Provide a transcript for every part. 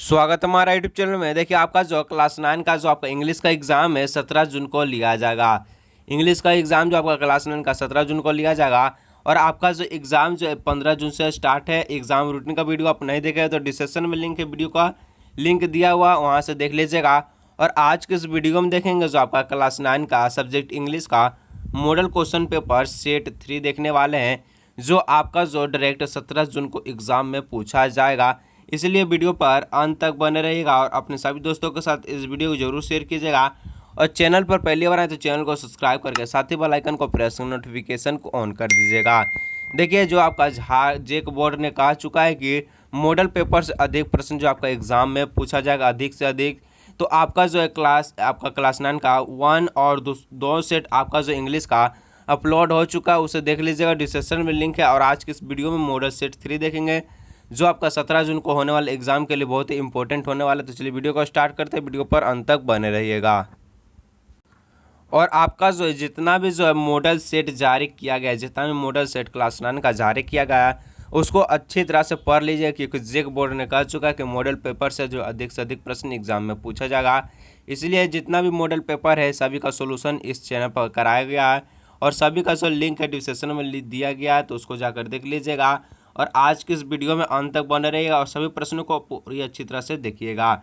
स्वागत है हमारा यूट्यूब चैनल में। देखिए आपका जो क्लास 9 का जो आपका इंग्लिश का एग्ज़ाम है 17 जून को लिया जाएगा। इंग्लिश का एग्ज़ाम जो आपका क्लास 9 का 17 जून को लिया जाएगा और आपका जो एग्ज़ाम जो है 15 जून से स्टार्ट है। एग्ज़ाम रूटीन का वीडियो आप नहीं देखे तो डिस्क्रिप्शन में लिंक है, वीडियो का लिंक दिया हुआ, वहाँ से देख लीजिएगा। और आज के इस वीडियो में देखेंगे जो आपका क्लास 9 का सब्जेक्ट इंग्लिश का मॉडल क्वेश्चन पेपर सेट 3 देखने वाले हैं, जो आपका जो डायरेक्ट 17 जून को एग्ज़ाम में पूछा जाएगा। इसलिए वीडियो पर अंत तक बने रहिएगा और अपने सभी दोस्तों के साथ इस वीडियो को जरूर शेयर कीजिएगा। और चैनल पर पहली बार आए तो चैनल को सब्सक्राइब करके साथ ही बेल आइकन को प्रेस कर नोटिफिकेशन को ऑन कर दीजिएगा। देखिए जो आपका जेक बोर्ड ने कहा चुका है कि मॉडल पेपर से अधिक प्रश्न जो आपका एग्जाम में पूछा जाएगा, अधिक से अधिक। तो आपका जो है आपका क्लास 9 का 1 और 2 सेट आपका जो इंग्लिश का अपलोड हो चुका है, उसे देख लीजिएगा। डिस्क्रिप्शन में लिंक है। और आज की इस वीडियो में मॉडल सेट 3 देखेंगे जो आपका 17 जून को होने वाले एग्जाम के लिए बहुत ही इंपॉर्टेंट होने वाला है। तो चलिए वीडियो को स्टार्ट करते हैं, वीडियो पर अंत तक बने रहिएगा। और आपका जो है जितना भी जो है मॉडल सेट जारी किया गया है, जितना भी मॉडल सेट क्लास 9 का जारी किया गया है, उसको अच्छी तरह से पढ़ लीजिए, क्योंकि जेक बोर्ड ने कह चुका है कि मॉडल पेपर से जो अधिक से अधिक प्रश्न एग्जाम में पूछा जाएगा। इसलिए जितना भी मॉडल पेपर है सभी का सोल्यूशन इस चैनल पर कराया गया है और सभी का जो लिंक है डिस्क्रिप्शन में दिया गया है, तो उसको जाकर देख लीजिएगा। और आज की इस वीडियो में अंत तक बने रहिएगा और सभी प्रश्नों को पूरी अच्छी तरह से देखिएगा।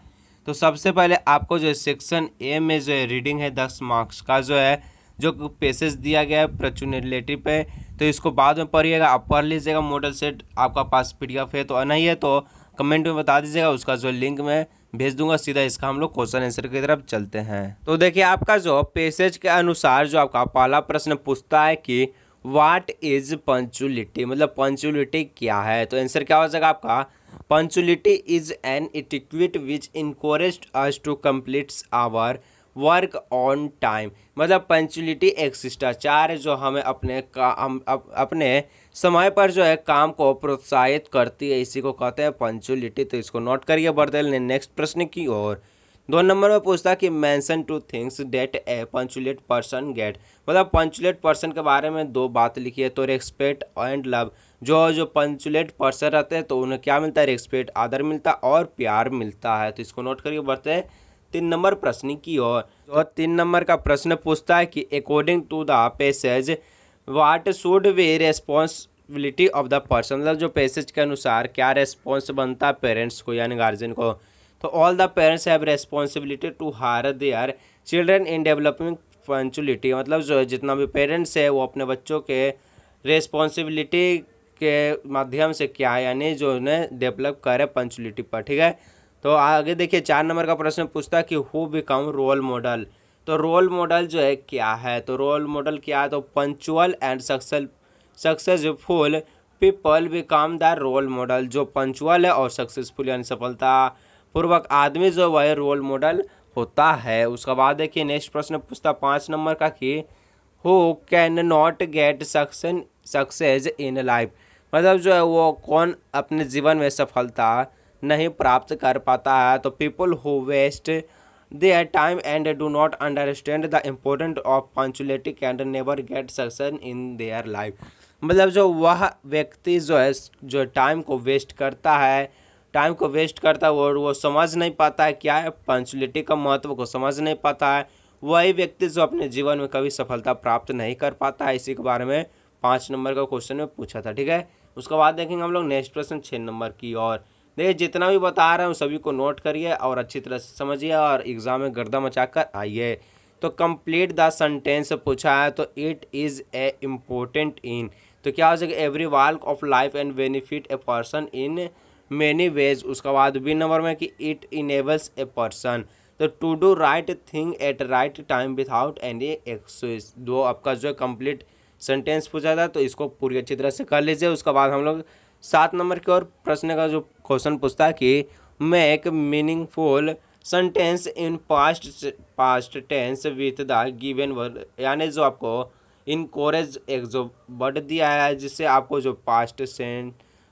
तो सबसे पहले आपको जो है सेक्शन ए में जो है रीडिंग है 10 मार्क्स का जो है जो पैसेज दिया गया है पर्सनैलिटी पे, तो इसको बाद में पढ़िएगा। आप पढ़ लीजिएगा। मॉडल सेट आपका पास PDF है तो नहीं है तो कमेंट में बता दीजिएगा, उसका जो लिंक मैं भेज दूंगा। सीधा इसका हम लोग क्वेश्चन आंसर की तरफ चलते हैं। तो देखिए आपका जो पैसेज के अनुसार जो आपका पहला प्रश्न पूछता है कि व्हाट इज पंचुअलिटी, मतलब पंचुअलिटी क्या है। तो आंसर क्या हो जाएगा आपका, पंचुअलिटी इज एन एटिक्यूट which encouraged us to complete our work on time. मतलब पंचुअलिटी एक शिष्टाचार है जो हमें अपने समय पर जो है काम को प्रोत्साहित करती है, इसी को कहते हैं पंचुअलिटी। तो इसको नोट करिए। बढ़ते हैं नेक्स्ट प्रश्न की ओर। 2 नंबर में पूछता कि मेंशन 2 थिंग्स डेट ए पंचुलेट पर्सन गेट। मतलब पंचुलेट पर्सन के बारे में 2 बात लिखी है। तो रेस्पेक्ट एंड लव। जो पंचुलेट पर्सन रहते हैं तो उन्हें क्या मिलता है, रेस्पेक्ट आदर मिलता है और प्यार मिलता है। तो इसको नोट करिए। बढ़ते हैं 3 नंबर प्रश्न की ओर। तो 3 नंबर का प्रश्न पूछता है कि according to the passage what should be responsibility of the person. मतलब जो पैसेज के अनुसार क्या रेस्पॉन्स बनता है पेरेंट्स को यानी गार्जियन को। तो all the parents have responsibility to hire their children in developing punctuality. मतलब जो है जितना भी पेरेंट्स है वो अपने बच्चों के रेस्पॉन्सिबिलिटी के माध्यम से क्या है यानी जो उन्हें डेवलप करे पंचुअलिटी पर। ठीक है। तो आगे देखिए 4 नंबर का प्रश्न पूछता है कि हु बिकम रोल मॉडल। तो रोल मॉडल जो है क्या है, तो रोल मॉडल क्या है, तो punctual and successful people become the role model. जो पंचुअल है और सक्सेसफुल यानी सफलता पूर्वक आदमी जो वह रोल मॉडल होता है। उसके बाद देखिए नेक्स्ट प्रश्न पूछता 5 नंबर का कि who can not gate success in life. मतलब जो है वो कौन अपने जीवन में सफलता नहीं प्राप्त कर पाता है। तो people who waste their time and do not understand the important of punctuality can never get success in their life. मतलब जो वह व्यक्ति जो है जो टाइम को वेस्ट करता है और वो समझ नहीं पाता है क्या है पंचुअलिटी का महत्व को समझ नहीं पाता है, वही व्यक्ति जो अपने जीवन में कभी सफलता प्राप्त नहीं कर पाता है। इसी के बारे में 5 नंबर का क्वेश्चन में पूछा था। ठीक है। उसके बाद देखेंगे हम लोग नेक्स्ट प्रश्न 6 नंबर की और। देखिए जितना भी बता रहे हैं सभी को नोट करिए और अच्छी तरह से समझिए और एग्जाम में गर्दा मचा कर आइए। तो कंप्लीट द सेंटेंस पूछा है। तो it is a important in, तो क्या हो जाएगा, every walk of life and benefit a person in many ways. उसके बाद बी नंबर में कि इट इनेबल्स ए पर्सन तो to do right thing at right time without any excuse. दो आपका जो कंप्लीट सेंटेंस पूछा था तो इसको पूरी अच्छी तरह से कर लीजिए। उसके बाद हम लोग 7 नंबर की ओर प्रश्न का जो क्वेश्चन पूछता है कि make meaningful sentence in past tense with the given word. यानी जो आपको इनकोरेज एक जो वर्ड दिया है जिससे आपको जो पास्ट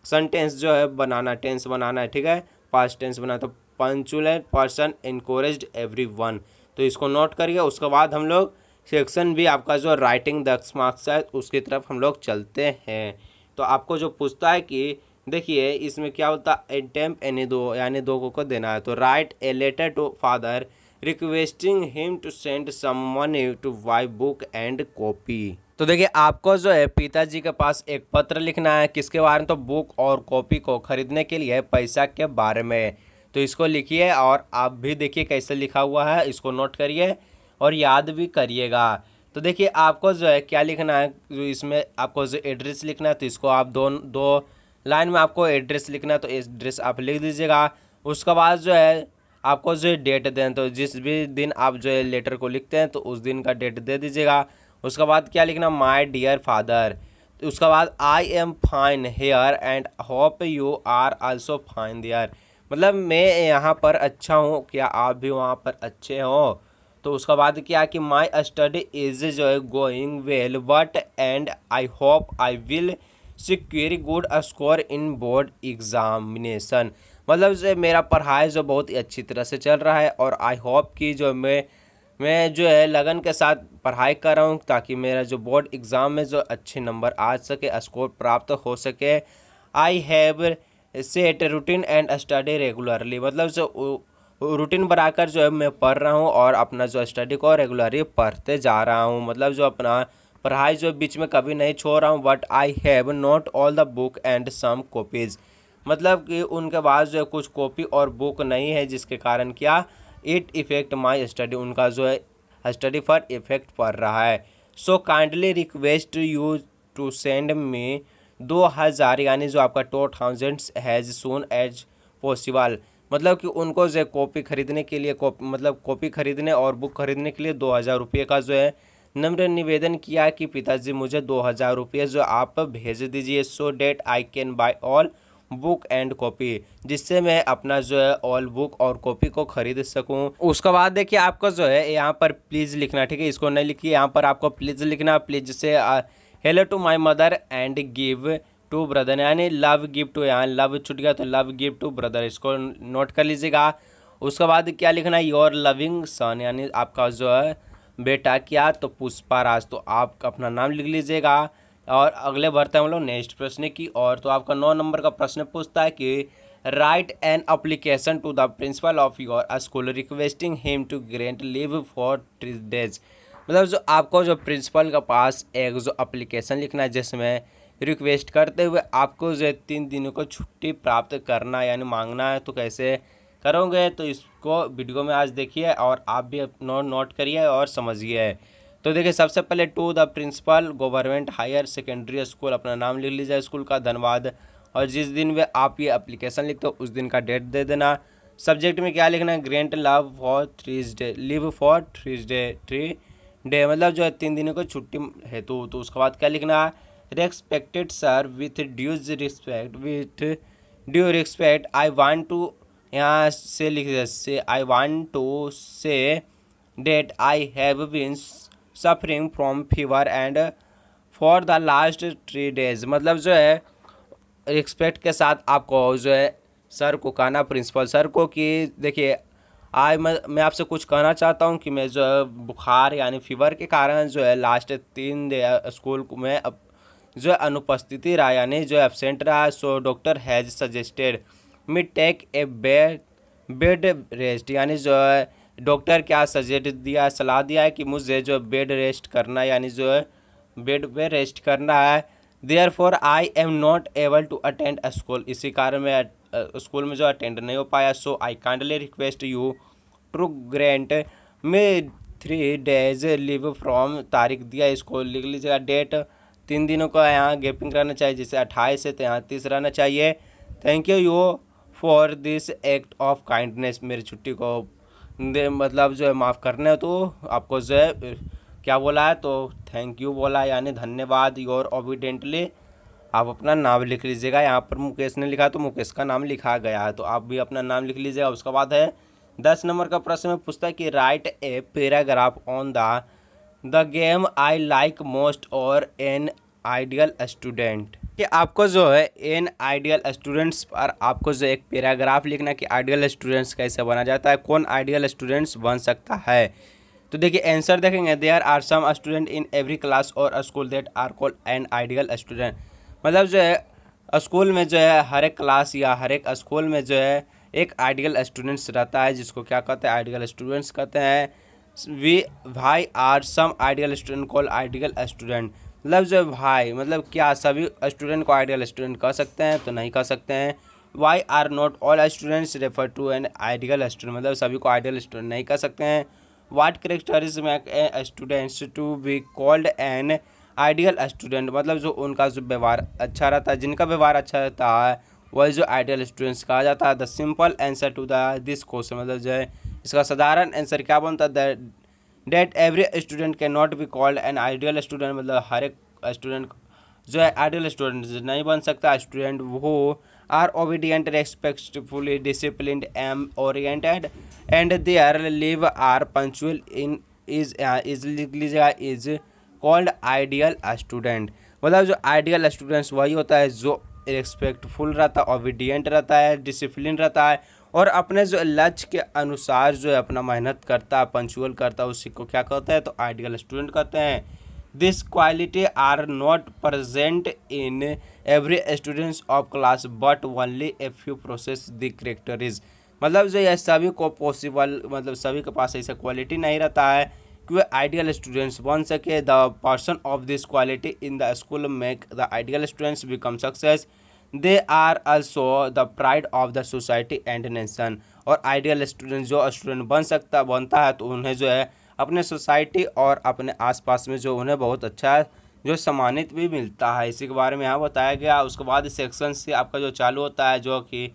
सेंटेंस जो है बनाना, टेंस बनाना है। ठीक है। पास्ट टेंस बनाना। तो पंचुअल पर्सन इनकोरेज्ड एवरीवन, तो इसको नोट करिए। उसके बाद हम लोग सेक्शन भी आपका जो राइटिंग 10 मार्क्स है उसकी तरफ हम लोग चलते हैं। तो आपको जो पूछता है कि देखिए इसमें क्या होता है, टेम्प एनी दो यानी दो को देना है। तो write a letter to father requesting him to send some money to buy book and copy. तो देखिए आपको जो है पिताजी के पास एक पत्र लिखना है, किसके बारे में, तो बुक और कॉपी को खरीदने के लिए पैसा के बारे में। तो इसको लिखिए और आप भी देखिए कैसे लिखा हुआ है, इसको नोट करिए और याद भी करिएगा। तो देखिए आपको जो है क्या लिखना है, जो इसमें आपको जो एड्रेस लिखना है, तो इसको आप दो लाइन में आपको एड्रेस लिखना है, तो एड्रेस आप लिख दीजिएगा। उसके बाद जो है आपको जो है डेट दें, तो जिस भी दिन आप जो है लेटर को लिखते हैं तो उस दिन का डेट दे दीजिएगा। उसके बाद क्या लिखना, माय डियर फादर। तो उसके बाद I am fine here and hope you are also fine there, मतलब मैं यहाँ पर अच्छा हूँ, क्या आप भी वहाँ पर अच्छे हो। तो उसके बाद क्या कि माई स्टडी इज जो है going well but and I hope I will secure good score in board examination, मतलब जो मेरा पढ़ाई जो बहुत ही अच्छी तरह से चल रहा है और आई होप कि जो मैं जो है लगन के साथ पढ़ाई कर रहा हूँ ताकि मेरा जो बोर्ड एग्ज़ाम में जो अच्छे नंबर आ सके, स्कोर प्राप्त हो सके। I have set routine and study regularly, मतलब जो रूटीन बनाकर जो है मैं पढ़ रहा हूँ और अपना जो स्टडी को रेगुलरली पढ़ते जा रहा हूँ, मतलब जो अपना पढ़ाई जो बीच में कभी नहीं छोड़ रहा हूँ। But I have not all the book and some copies, मतलब कि उनके पास जो है कुछ कॉपी और बुक नहीं है, जिसके कारण क्या इट इफेक्ट माई स्टडी, उनका जो है स्टडी पर इफेक्ट पड़ रहा है। So kindly request you to send me 2000 यानी जो आपका 2000 हैज़ सून एज पॉसिबल, मतलब कि उनको जो है कॉपी खरीदने के लिए मतलब कॉपी खरीदने और बुक खरीदने के लिए 2000 रुपये का जो है नम्र निवेदन किया कि पिताजी मुझे 2000 रुपये जो आप भेज दीजिए, so that I can buy all book and copy, जिससे मैं अपना जो है ऑल बुक और कॉपी को खरीद सकूं। उसके बाद देखिए आपको जो है यहाँ पर प्लीज़ लिखना, ठीक है, इसको नहीं लिखिए, यहाँ पर आपको प्लीज़ लिखना। Please say hello to my mother and give to brother, यानी लव गिव टू, यहाँ लव छूट गया तो लव गिव टू ब्रदर, इसको नोट कर लीजिएगा। उसके बाद क्या लिखना है, योर लविंग सन, यानी आपका जो है बेटा क्या, तो पुष्पाराज, तो आप अपना नाम लिख लीजिएगा। और अगले बढ़ते हैं हम लोग नेक्स्ट प्रश्न की और। तो आपका 9 नंबर का प्रश्न पूछता है कि write an application to the principal of your school requesting him to grant leave for 3 days, मतलब जो आपको जो प्रिंसिपल के पास एक जो अप्लीकेशन लिखना है जिसमें रिक्वेस्ट करते हुए आपको जो 3 दिनों को छुट्टी प्राप्त करना यानी मांगना है। तो कैसे करोगे, तो इसको वीडियो में आज देखिए और आप भी नोट करिए और समझिए। तो देखिए सबसे पहले to the principal government higher secondary school, अपना नाम लिख लीजिए स्कूल का, धन्यवाद। और जिस दिन वे आप ये एप्लीकेशन लिखते हो उस दिन का डेट दे देना। सब्जेक्ट में क्या लिखना है, grant love for 3 day leave for 3 day, मतलब जो है 3 दिनों की छुट्टी है। तो उसके बाद क्या लिखना है, respected sir with due respect I want to, यहाँ से लिख दीजिए I want to say that I have been suffering from fever and for the last 3 days, मतलब जो है रिस्पेक्ट के साथ आपको जो है सर को कहना, प्रिंसिपल सर को, कि देखिए आज मैं आपसे कुछ कहना चाहता हूँ कि मैं जो है बुखार यानी फीवर के कारण जो है लास्ट 3 दिन स्कूल में अब जो है अनुपस्थिति रहा यानी जो एब्सेंट रहा। So doctor has suggested me take a bed rest, यानी जो है डॉक्टर क्या सजेस्ट दिया, सलाह दिया है कि मुझे जो बेड रेस्ट करना यानी जो है बेड पे रेस्ट करना है। Therefore I am not able to attend school, इसी कारण मैं स्कूल में जो अटेंड नहीं हो पाया। So I kindly request you to grant me 3 days leave from, तारीख दिया इसको लिख लीजिएगा, डेट 3 दिनों का यहाँ गैपिंग रहना चाहिए, जैसे 28 से 33 रहना चाहिए। Thank you for this act of kindness, मेरी छुट्टी को मतलब जो है माफ़ करने, तो आपको जो है क्या बोला है, तो थैंक यू बोला है यानी धन्यवाद। योर ओबिडेंटली, आप अपना नाम लिख लीजिएगा, यहाँ पर मुकेश ने लिखा तो मुकेश का नाम लिखा गया है, तो आप भी अपना नाम लिख लीजिएगा। उसके बाद है 10 नंबर का प्रश्न में पूछता है कि right a paragraph on the game I like most और एन आइडियल स्टूडेंट, कि आपको जो है एन आइडियल स्टूडेंट्स पर आपको जो एक पैराग्राफ लिखना कि आइडियल स्टूडेंट्स कैसे बना जाता है, कौन आइडियल स्टूडेंट्स बन सकता है। तो देखिए आंसर देखेंगे, there are some student in every class और school that are called an ideal student, मतलब जो है स्कूल में जो है हर एक क्लास या हर एक स्कूल में जो है एक आइडियल स्टूडेंट्स रहता है, जिसको क्या कहते हैं, आइडियल स्टूडेंट्स कहते हैं। वी भाई are some ideal student call ideal student. मतलब जो भाई मतलब क्या सभी स्टूडेंट को आइडियल स्टूडेंट कह सकते हैं? तो नहीं कह सकते हैं। Why are not all students refer to an ideal student. मतलब सभी को आइडियल स्टूडेंट नहीं कह सकते हैं। What characteristics make a students to be called an ideal student. मतलब जो उनका जो व्यवहार अच्छा रहता है, जिनका व्यवहार अच्छा रहता है, वही जो आइडियल स्टूडेंट्स कहा जाता है। The simple answer to the this question, मतलब जो है इसका साधारण आंसर क्या बनता है? That every student can not be called an ideal student. मतलब हर एक स्टूडेंट जो है आइडियल स्टूडेंट नहीं बन सकता। स्टूडेंट वो are obedient, respectfully disciplined, aim oriented and their live are punctual in is called ideal student. मतलब जो आइडियल स्टूडेंट्स वही होता है जो रिस्पेक्टफुल रहता है, ओबीडियंट रहता है, डिसिप्लिन रहता है और अपने जो लक्ष्य के अनुसार जो है अपना मेहनत करता है, पंक्चुअल करता है, उसी को क्या कहते हैं? तो आइडियल स्टूडेंट कहते हैं। This quality are not present in every students of class but only a few possess the characters. मतलब जो यह सभी को पॉसिबल, मतलब सभी के पास ऐसा क्वालिटी नहीं रहता है कि वे आइडियल स्टूडेंट्स बन सके। The person of this quality in the school make the ideal students become success. They are also the pride of the society and nation. और आइडियल स्टूडेंट जो स्टूडेंट बनता है तो उन्हें जो है अपने सोसाइटी और अपने आसपास में जो उन्हें बहुत अच्छा जो सम्मानित भी मिलता है। इसी के बारे में यहाँ बताया गया। उसके बाद इस सेक्शन से आपका जो चालू होता है जो कि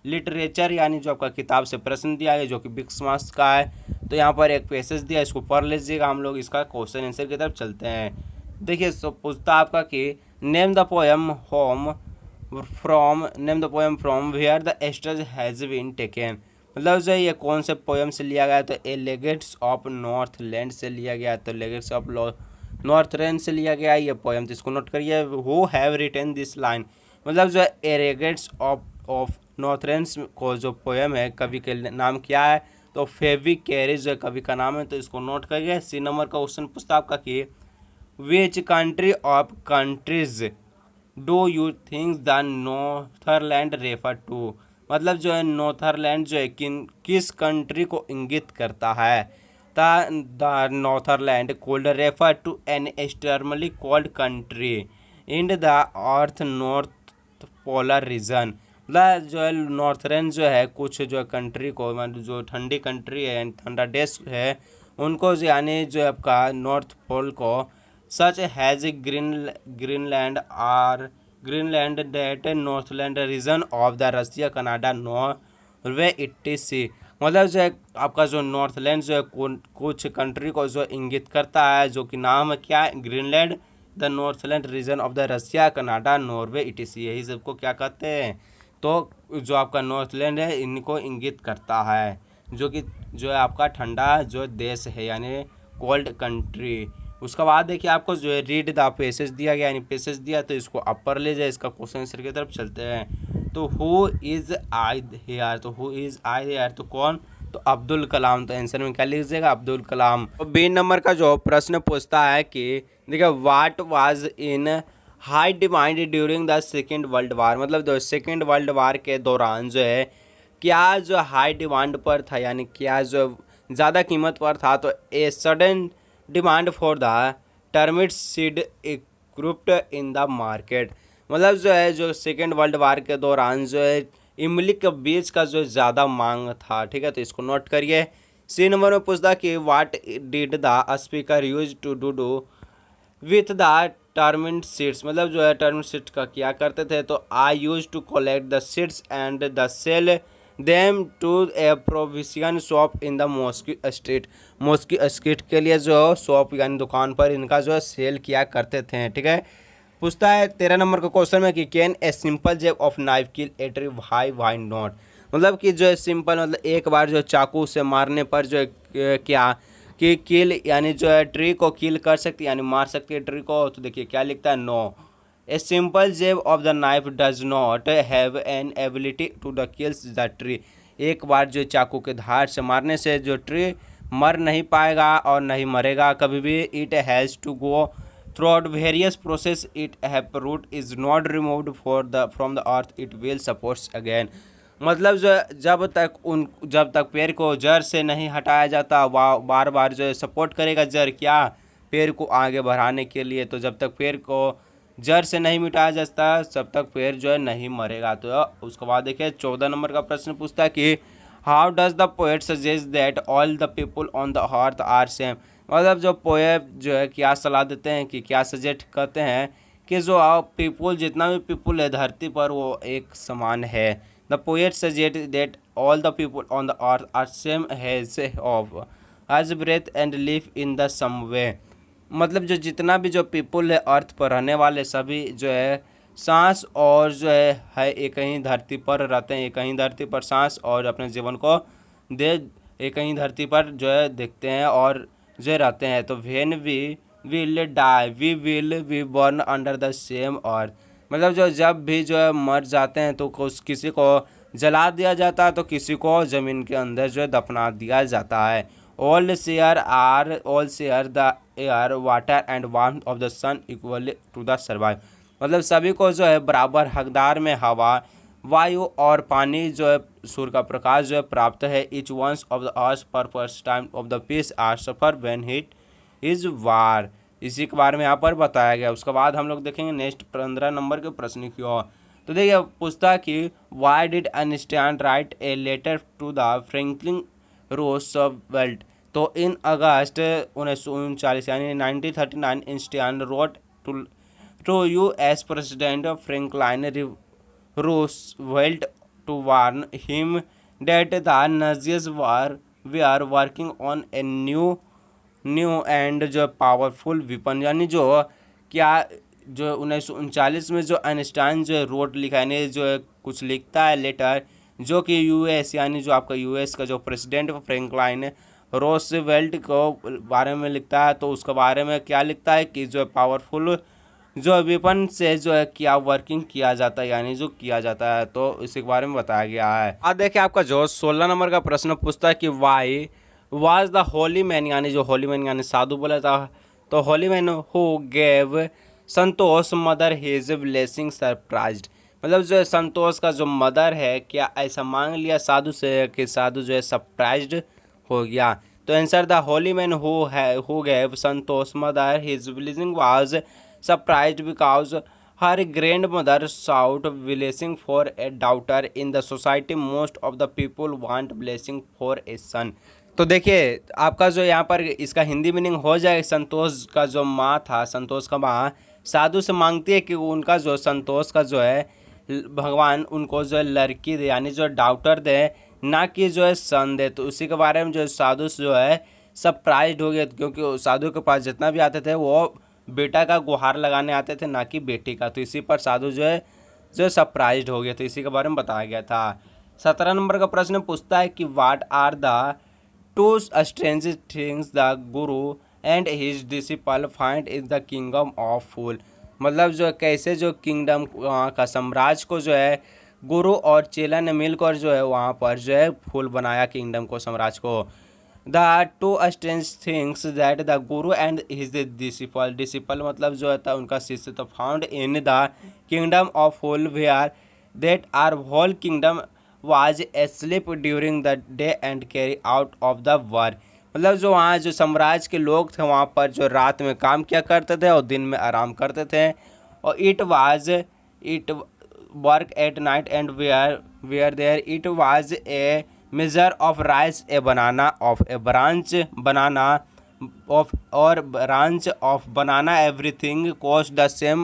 लिटरेचर, यानी जो आपका किताब से प्रश्न दिया गया जो कि 20 मार्क्स का है। तो यहाँ पर एक पैसेज दिया, इसको पढ़ लीजिएगा। हम लोग इसका क्वेश्चन आंसर की तरफ चलते हैं। देखिए सो पूछता आपका कि name the poem from where the extract has been taken. मतलब जो ये कौन से पोएम से लिया गया? तो ए लेगेट्स ऑफ नॉर्थलैंड से लिया गया। तो लेगेट्स ऑफ नॉर्थलैंड से लिया गया ये पोएम। तो इसको नोट करिए। Who have written this line. मतलब जो ए लेगेट्स ऑफ नॉर्थलैंड को जो पोएम है, कवि के नाम क्या है? तो फेवी कैरिज जो कवि का नाम है। तो इसको नोट करिए। सी नंबर का क्वेश्चन पूछता आपका कि which country of countries do you think the Northland refer to. मतलब जो है नॉर्थरलैंड जो है किस कंट्री को इंगित करता है? The Northland could refer to an extremely cold country in the earth north polar region. मतलब जो है नॉर्थरलैंड जो है कुछ जो कंट्री को, मतलब जो ठंडी कंट्री है, ठंडा देश है, उनको यानी जो आपका नॉर्थ पोल को such as Greenland or Greenland that Northland region of the Russia Canada Norway etc. मतलब जो है आपका जो नॉर्थलैंड जो है कुछ कंट्री को जो इंगित करता है, जो कि नाम है क्या? Greenland, the northland region of the Russia Canada Norway etc, यही सबको क्या कहते हैं? तो जो आपका नॉर्थलैंड है इनको इंगित करता है, जो कि जो है आपका ठंडा जो देश है, यानी कोल्ड कंट्री। उसके बाद देखिए आपको जो है रीड द पैसेज दिया गया, यानी पैसेज दिया, तो इसको अपर ले जाए। इसका क्वेश्चन आंसर की तरफ चलते हैं। तो हु इज़ आई हेयर। तो हु इज़ आई हेयर तो कौन? तो अब्दुल कलाम। तो आंसर में क्या लीजिएगा? अब्दुल कलाम। तो बी नंबर का जो प्रश्न पूछता है कि देखिए what was in high demand during the second world war. मतलब जो सेकेंड वर्ल्ड वार के दौरान जो है क्या जो हाई डिमांड पर था, यानी क्या जो ज़्यादा कीमत पर था? तो a sudden demand for the termite seed equipped in the market. मतलब जो है जो सेकेंड वर्ल्ड वार के दौरान जो है इमली के बीज का जो ज़्यादा मांग था। ठीक है, तो इसको नोट करिए। सी नंबर में पूछता कि what did the speaker use to do with the termite seeds. मतलब जो है टर्मिट सीड्स का क्या करते थे? तो I use to collect the seeds and the sell them to a provision shop in the Mosque Street. Mosque Street के लिए जो शॉप यानी दुकान पर इनका जो है सेल किया करते थे। ठीक है, पूछता है 13 नंबर का क्वेश्चन में कि can a simple jab of knife kill a tree why not. मतलब कि जो है सिंपल मतलब एक बार जो चाकू से मारने पर जो है क्या कि किल यानी जो है ट्री को किल कर सकती है, यानी मार सकती है ट्री को। तो देखिए क्या लिखता है? No, a simple jab of the knife does not have an ability to the kills the tree. एक बार जो चाकू के धार से मारने से जो ट्री मर नहीं पाएगा और नहीं मरेगा कभी भी। It has to go throughout various process it have root is not removed for the from the earth it will supports again। मतलब जो है जब तक पेड़ को जड़ से नहीं हटाया जाता बार बार जो है सपोर्ट करेगा जड़ क्या पेड़ को आगे बढ़ाने के लिए। तो जब तक पेड़ को जड़ से नहीं मिटाया जाता तब तक पेड़ जो है नहीं मरेगा। तो उसके बाद देखिए 14 नंबर का प्रश्न पूछता है कि how does the poet suggest that all the people on the earth are same. मतलब जो पोएट जो है क्या सलाह देते हैं कि क्या सजेस्ट करते हैं कि जो पीपल जितना भी पीपल है धरती पर वो एक समान है। The poet suggest that all the people on the earth are same has of has breath and live in the same way. मतलब जो जितना भी जो पीपल है अर्थ पर रहने वाले सभी जो है सांस और जो है एक ही धरती पर रहते हैं, एक ही धरती पर सांस और अपने जीवन को एक ही धरती पर जो है देखते हैं और जो रहते हैं। तो when we will die we will we burn under the same earth. मतलब जो जब भी जो है मर जाते हैं तो किसी को जला दिया जाता है तो किसी को ज़मीन के अंदर जो है दफना दिया जाता है। All share the air water and warmth of the sun equally to the survive. मतलब सभी को जो है बराबर हकदार में हवा वायु और पानी जो है सूर्य का प्रकाश जो है प्राप्त है। Each ones of the earth पर first time of the peace are suffer when it is war. इसी के बारे में यहाँ पर बताया गया। उसके बाद हम लोग देखेंगे नेक्स्ट 15 नंबर के प्रश्न की ओर। तो देखिए पूछता कि why did Einstein write a letter to the Franklin Roosevelt. तो इन अगस्त 1939 यानी 1939 Einstein wrote to U.S. President Franklin Roosevelt to warn him that the Nazis were working on a new and जो powerful weapon। यानी जो क्या जो 1939 में जो Einstein जो रोट लिखा है जो कुछ लिखता है लेटर जो कि यूएस यानी जो आपका यूएस का जो प्रेसिडेंट फ्रैंकलिन रोosevelt को बारे में लिखता है। तो उसके बारे में क्या लिखता है कि जो पावरफुल जो वेपन से जो है क्या वर्किंग किया जाता है यानी जो किया जाता है। तो इसी के बारे में बताया गया है। अब देखिए आपका जो 16 नंबर का प्रश्न पूछता है कि why was the Holi man यानी जो होली मैन यानी साधु बोला था। तो Holi man who gave Santosh mother his blessing surprised. मतलब जो है संतोष का जो मदर है क्या ऐसा मांग लिया साधु से कि साधु जो है सरप्राइज्ड हो गया। तो answer the Holi man who gave Santosh mother his blessing was surprised because her grandmother sought blessing for a daughter in the society most of the people want blessing for a son। तो देखिए आपका जो यहाँ पर इसका Hindi meaning हो जाए संतोष का जो माँ था संतोष का माँ साधु से मांगती है कि उनका जो संतोष का जो है भगवान उनको जो है लड़की दे यानी जो डॉटर दे ना कि जो है सन दे। तो उसी के बारे में जो साधु जो है सरप्राइज्ड हो गया क्योंकि साधु के पास जितना भी आते थे वो बेटा का गुहार लगाने आते थे ना कि बेटी का। तो इसी पर साधु जो सरप्राइज्ड हो गया। तो इसी के बारे में बताया गया था। 17 नंबर का प्रश्न पूछता है कि what are the two strange things the guru and his disciple find in the kingdom of fool. मतलब जो कैसे जो किंगडम वहाँ का साम्राज्य को जो है गुरु और चेला ने मिलकर जो है वहाँ पर जो है फूल बनाया किंगडम को साम्राज्य को। The two strange things that the guru and his disciple मतलब जो था उनका शिष्य तो found in the kingdom of fool where that are whole kingdom was asleep during the day and carry out of the work. मतलब जो वहाँ जो साम्राज्य के लोग थे वहाँ पर जो रात में काम किया करते थे और दिन में आराम करते थे। और it work at night and where there it was a measure of rice a banana of a branch banana of or branch of banana everything cost the same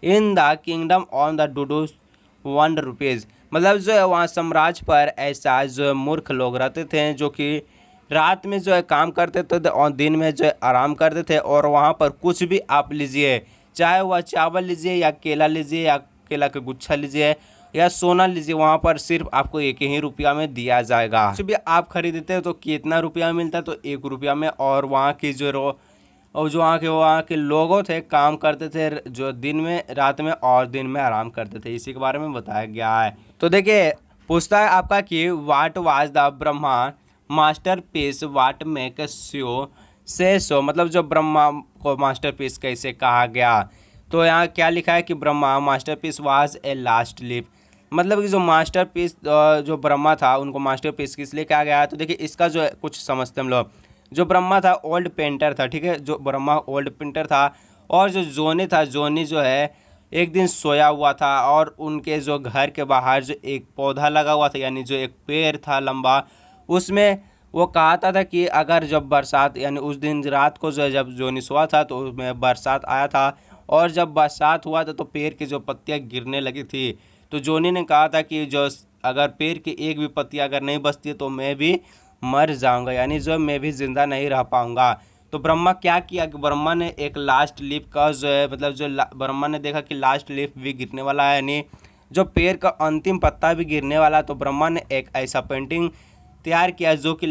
in the kingdom on the dudos 1 rupees। मतलब जो है वहाँ साम्राज्य पर ऐसा जो मूर्ख लोग रहते थे जो कि रात में जो है काम करते थे और दिन में जो है आराम करते थे। और वहाँ पर कुछ भी आप लीजिए चाहे वह चावल लीजिए या केला लीजिए या केला का गुच्छा लीजिए या सोना लीजिए वहाँ पर सिर्फ आपको 1 ही रुपया में दिया जाएगा। कुछ भी आप खरीदते हो तो कितना रुपया मिलता है तो 1 रुपया में। और वहाँ की जो वहाँ के लोगों थे काम करते थे जो दिन में रात में और दिन में आराम करते थे। इसी के बारे में बताया गया है। तो देखिए पूछता है आपका कि what was the Brahma master piece what make sure से सो मतलब जो ब्रह्मा को मास्टरपीस कैसे कहा गया, तो यहाँ क्या लिखा है कि Brahma masterpiece was a last live. मतलब कि जो मास्टरपीस जो ब्रह्मा था उनको मास्टरपीस किस लिए कहा गया, तो देखिए इसका जो है कुछ समझते हम लोग। जो ब्रह्मा था ओल्ड पेंटर था, ठीक है, जो ब्रह्मा ओल्ड पेंटर था। और जो जोनी था, जोनी जो है एक दिन सोया हुआ था और उनके जो घर के बाहर जो एक पौधा लगा हुआ था, यानी जो एक पेड़ था लंबा, उसमें वो कहता था कि अगर जब बरसात, यानी उस दिन रात को जो है जब जोनी सोया था तो उसमें बरसात आया था, और जब बरसात हुआ था तो पेड़ की जो पत्तियां गिरने लगी थी, तो जोनी ने कहा था कि जो अगर पेड़ की एक भी पत्ती अगर नहीं बचती तो मैं भी मर जाऊंगा, यानी जो मैं भी जिंदा नहीं रह पाऊंगा। तो ब्रह्मा क्या किया कि ब्रह्मा ने एक लास्ट लीफ का जो है मतलब जो ब्रह्मा ने देखा कि लास्ट लीफ भी गिरने वाला है, यानी जो पेड़ का अंतिम पत्ता भी गिरने वाला है, तो ब्रह्मा ने एक ऐसा पेंटिंग तैयार किया जो कि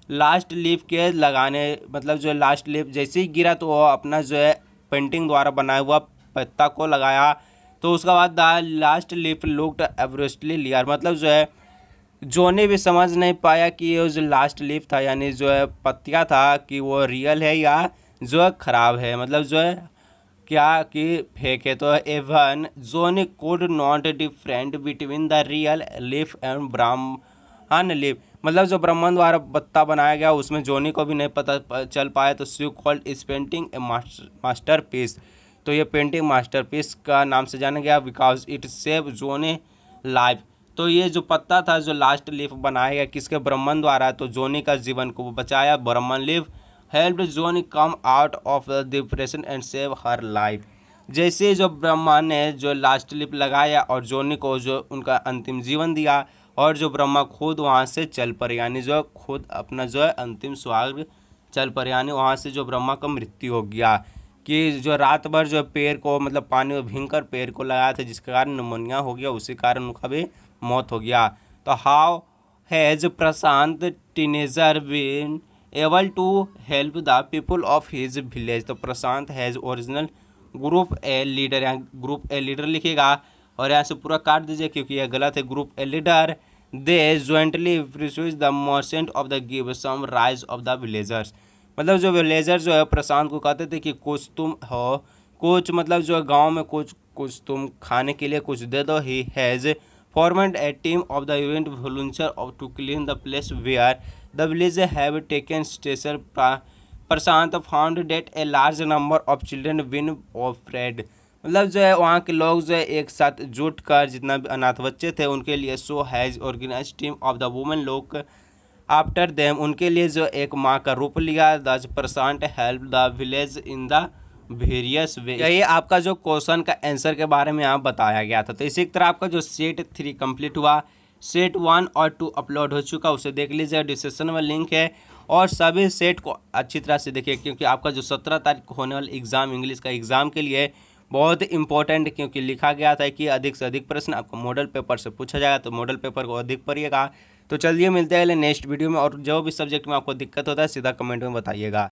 लास्ट लीफ के लगाने, मतलब जो लास्ट लीफ जैसे ही गिरा तो वो अपना जो है पेंटिंग द्वारा बनाया हुआ पत्ता को लगाया। तो उसके बाद द लास्ट लीफ लुक्ड एवरेस्टली लियर, मतलब जो है जोनी भी समझ नहीं पाया कि ये जो लास्ट लीफ था, यानी जो है पत्तियाँ था, कि वो रियल है या जो है ख़राब है, मतलब जो है क्या कि फेक है। तो even Johnny could not different between the real leaf and Brahmin leaf, मतलब जो ब्राह्मण द्वारा पत्ता बनाया गया उसमें जोनी को भी नहीं पता चल पाया। तो शी कॉल्ड इस पेंटिंग ए मास्टर पीस, तो ये पेंटिंग मास्टरपीस का नाम से जाना गया because it save Johnny life. तो ये जो पत्ता था जो लास्ट लीफ बनाया गया किसके, ब्रह्मन द्वारा, तो जोनी का जीवन को बचाया। Behrman leaf helped Johnsy come out of the depression and save her life. जैसे जो ब्रह्मा ने जो लास्ट लीफ लगाया और जोनी को जो उनका अंतिम जीवन दिया, और जो ब्रह्मा खुद वहाँ से चल पड़े, यानी जो खुद अपना जो है अंतिम स्वाग चल पड़े, यानी वहाँ से जो ब्रह्मा का मृत्यु हो गया। कि जो रात भर जो पेड़ को मतलब पानी में भींगकर पेड़ को लगाया था जिसके कारण निमोनिया हो गया, उसी कारण उनका भी मौत हो गया। तो how has Prashant teenager been able to help the people of his village, तो Prashant has original group a leader, यहाँ ग्रुप ए लीडर लिखेगा और यहाँ से पूरा काट दीजिए क्योंकि यह गलत है। Group a leader they jointly persuade the merchant of the give some rice of the villagers, मतलब जो विलेजर जो है प्रशांत को कहते थे कि कुछ तुम हो, कुछ मतलब जो गांव में कुछ कुछ तुम खाने के लिए कुछ दे दो। He has formed a team of the event volunteer of to clean the place where the village have taken station. Prashant found that a large number of children win of fred, मतलब जो है वहाँ के लोग जो है एक साथ जुट कर जितना भी अनाथ बच्चे थे उनके लिए so has organise team of the women लोग आफ्टर देम, उनके लिए जो एक माँ का रूप लिया। The Prashant help the village in the various way. यही आपका जो क्वेश्चन का आंसर के बारे में यहाँ बताया गया था। तो इसी तरह आपका जो सेट 3 कंप्लीट हुआ, सेट 1 और 2 अपलोड हो चुका, उसे देख लीजिए, डिस्क्रिप्शन में लिंक है। और सभी सेट को अच्छी तरह से देखिए क्योंकि आपका जो 17 तारीख को होने वाला एग्ज़ाम इंग्लिश का एग्ज़ाम के लिए बहुत इंपॉर्टेंट, क्योंकि लिखा गया था कि अधिक से अधिक प्रश्न आपको मॉडल पेपर से पूछा जाएगा, तो मॉडल पेपर को अधिक पढ़िएगा। तो चलिए मिलते हैं नेक्स्ट वीडियो में, और जो भी सब्जेक्ट में आपको दिक्कत होता है सीधा कमेंट में बताइएगा।